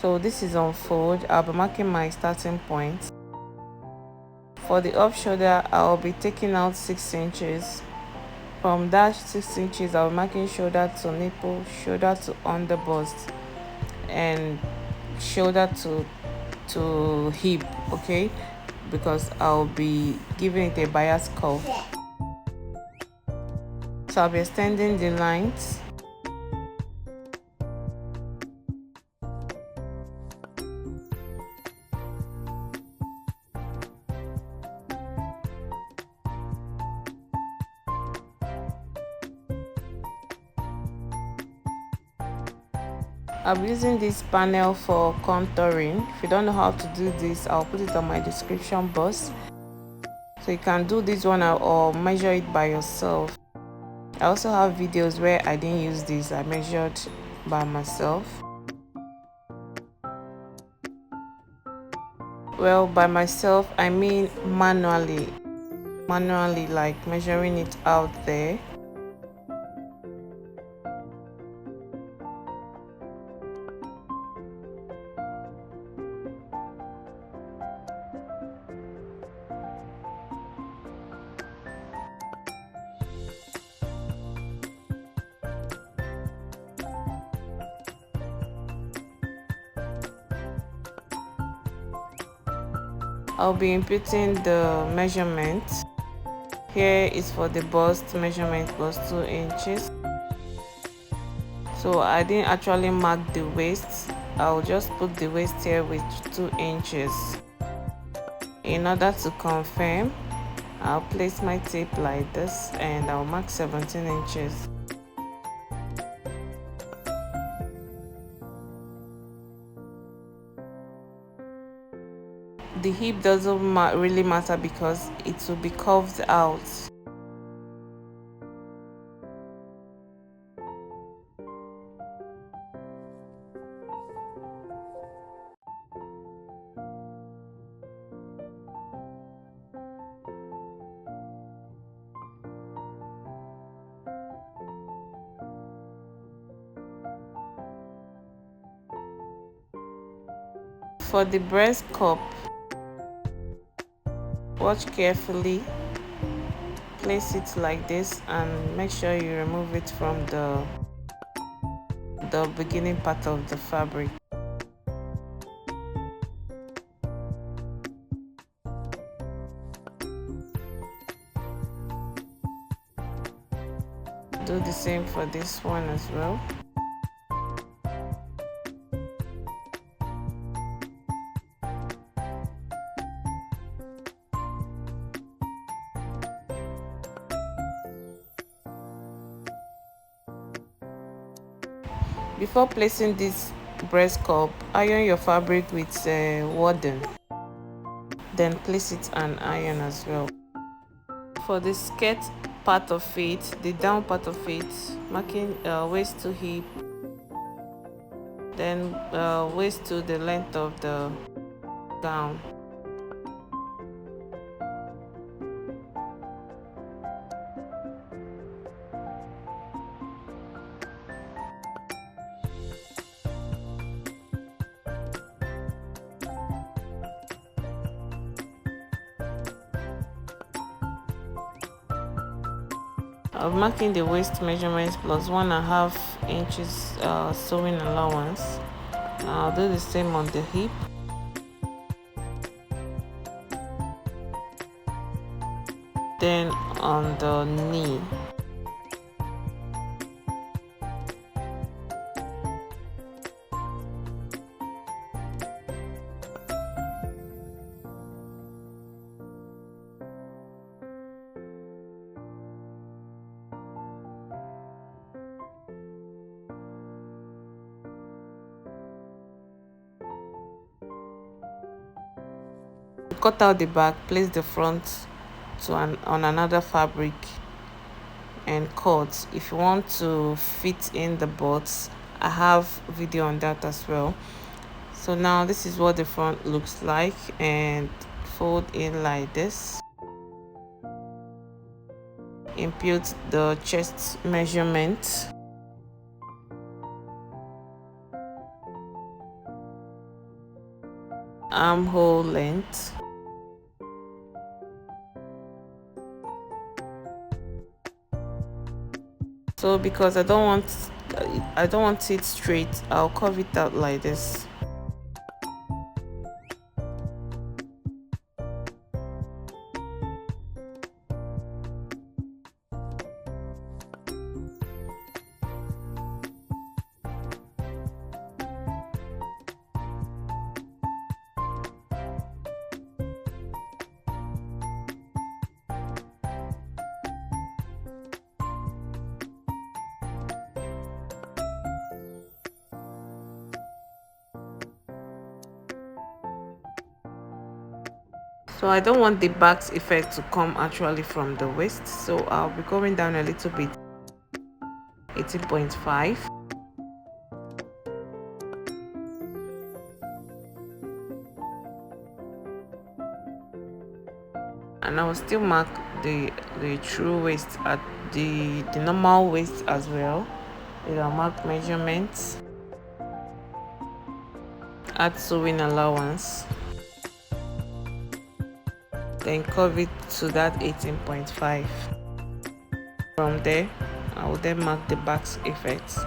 So this is on fold. I'll be marking my starting point. For the off shoulder, I'll be taking out 6 inches. From that 6 inches, I'll be marking shoulder to nipple, shoulder to under bust, and shoulder to hip, okay, because I'll be giving it a bias curve. So I'll be extending the lines. I'm using this panel for contouring. If you don't know how to do this, I'll put it on my description box, so you can do this one or measure it by yourself. I also have videos where I didn't use this, I measured by myself. Well, by myself I mean manually, like measuring it out there. I'll be inputting the measurement. Here is for the bust measurement plus 2 inches. So I didn't actually mark the waist. I'll just put the waist here with 2 inches. In order to confirm, I'll place my tape like this and I'll mark 17 inches. The hip doesn't really matter because it will be curved out. For the breast cup, watch carefully, place it like this and make sure you remove it from the beginning part of the fabric. Do the same for this one as well. Before placing this breast cup, iron your fabric with warden, then place it and iron as well. For the skirt part of it, the down part of it, marking waist to hip, then waist to the length of the gown. I'm marking the waist measurements plus 1.5 inches sewing allowance. I'll do the same on the hip. Then on the knee. Cut out the back, place the front on another fabric and cut. If you want to fit in the butts, I have video on that as well. So now this is what the front looks like, and fold in like this. Impute the chest measurement. armhole length. So because I don't want it straight, I'll curve it out like this. So I don't want the back's effect to come actually from the waist, so I'll be going down a little bit, 18.5. And I will still mark the true waist at the normal waist as well. I'll mark measurements, add sewing allowance, then curve it to that 18.5. From there, I will then mark the back's effects.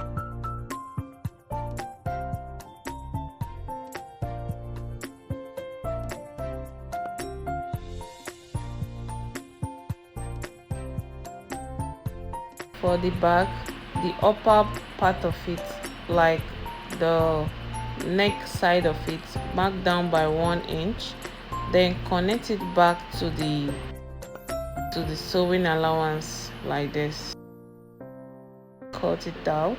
For the back, the upper part of it, like the neck side of it, mark down by 1 inch, then connect it back to the sewing allowance like this. Cut it out.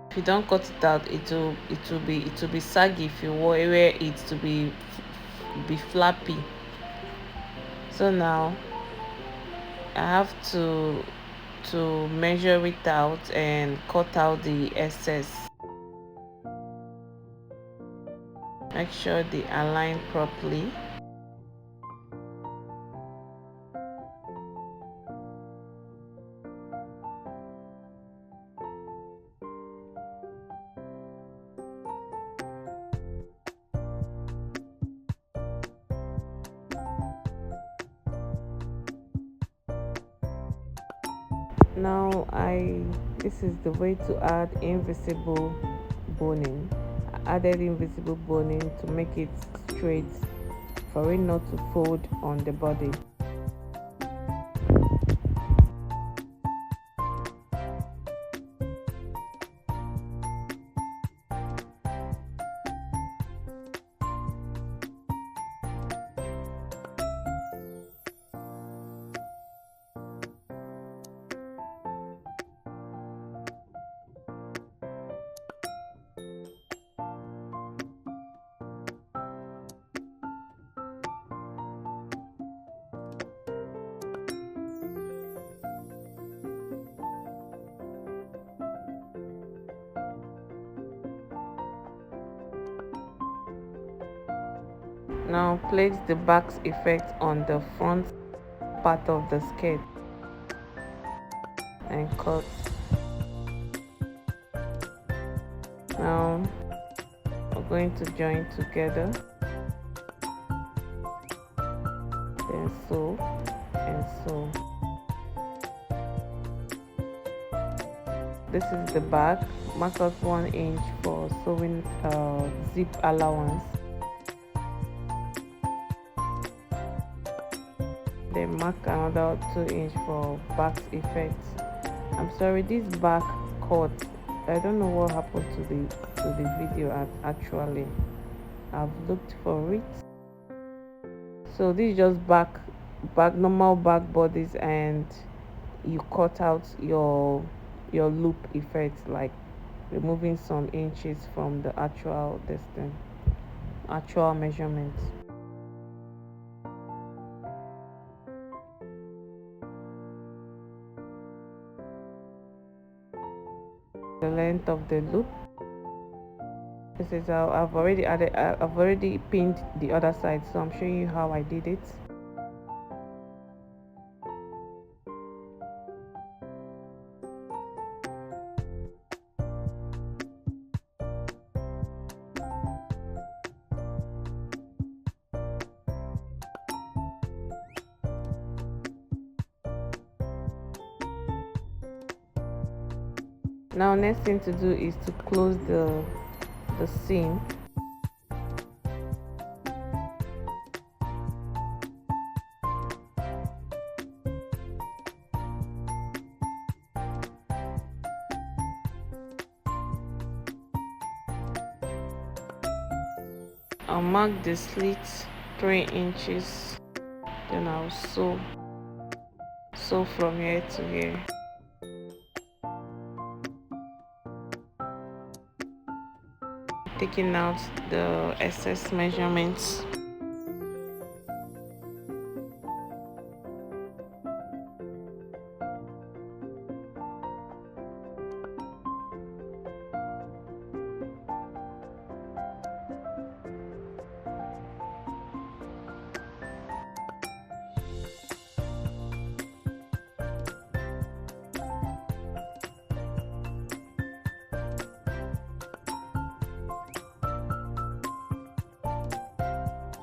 If you don't cut it out, it will be saggy if you wear it to be flappy. So now I have to measure it out and cut out the excess. Make sure they align properly. Now this is the way to add invisible boning. I added invisible boning to make it straight for it not to fold on the body. Now place the back's effect on the front part of the skirt and cut. Now we're going to join together, then sew and sew. This is the back. Mark out 1 inch for sewing zip allowance. Then mark another 2 inch for back effect. I'm sorry, this back cut, I don't know what happened to the video. Actually, I've looked for it. So this is just back normal back bodies, and you cut out your loop effect, like removing some inches from the actual distance, actual measurement. The length of the loop. This is how I've already pinned the other side, so I'm showing you how I did it. Now next thing to do is to close the seam. I'll mark the slit 3 inches, then I'll sew from here to here. Taking out the excess measurements.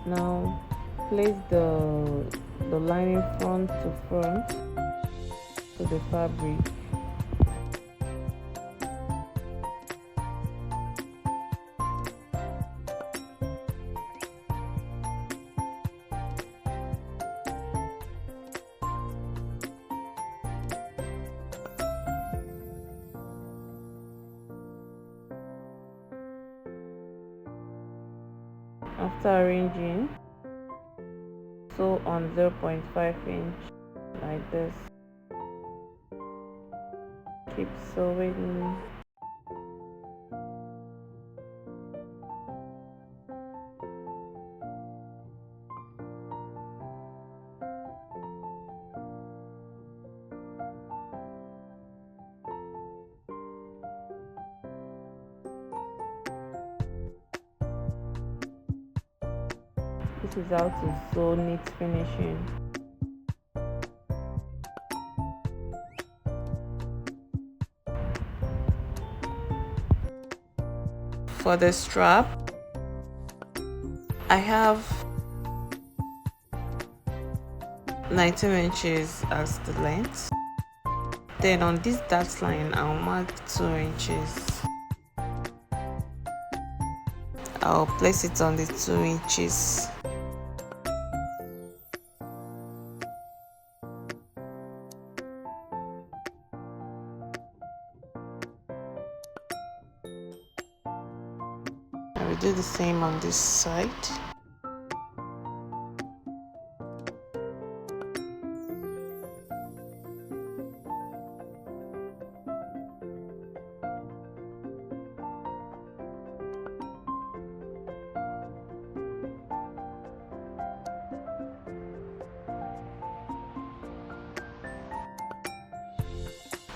Now place the lining front to front to the fabric. After arranging, sew on 0.5 inch like this. Keep sewing. This is how to sew neat finishing. For the strap, I have 19 inches as the length. Then on this dot line, I'll mark 2 inches. I'll place it on the 2 inches. I will do the same on this side.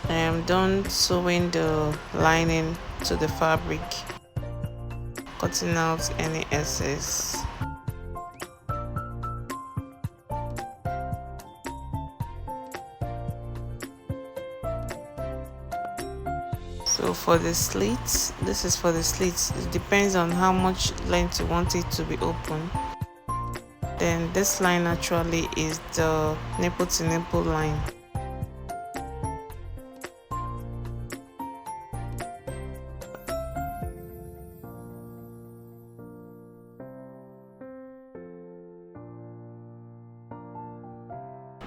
I am done sewing the lining to the fabric, cutting out any excess. So for the slits, this is for the slits. It depends on how much length you want it to be open. Then this line actually is the nipple to nipple line.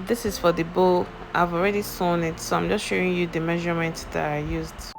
This is for the bow. I've already sewn it, so I'm just showing you the measurements that I used.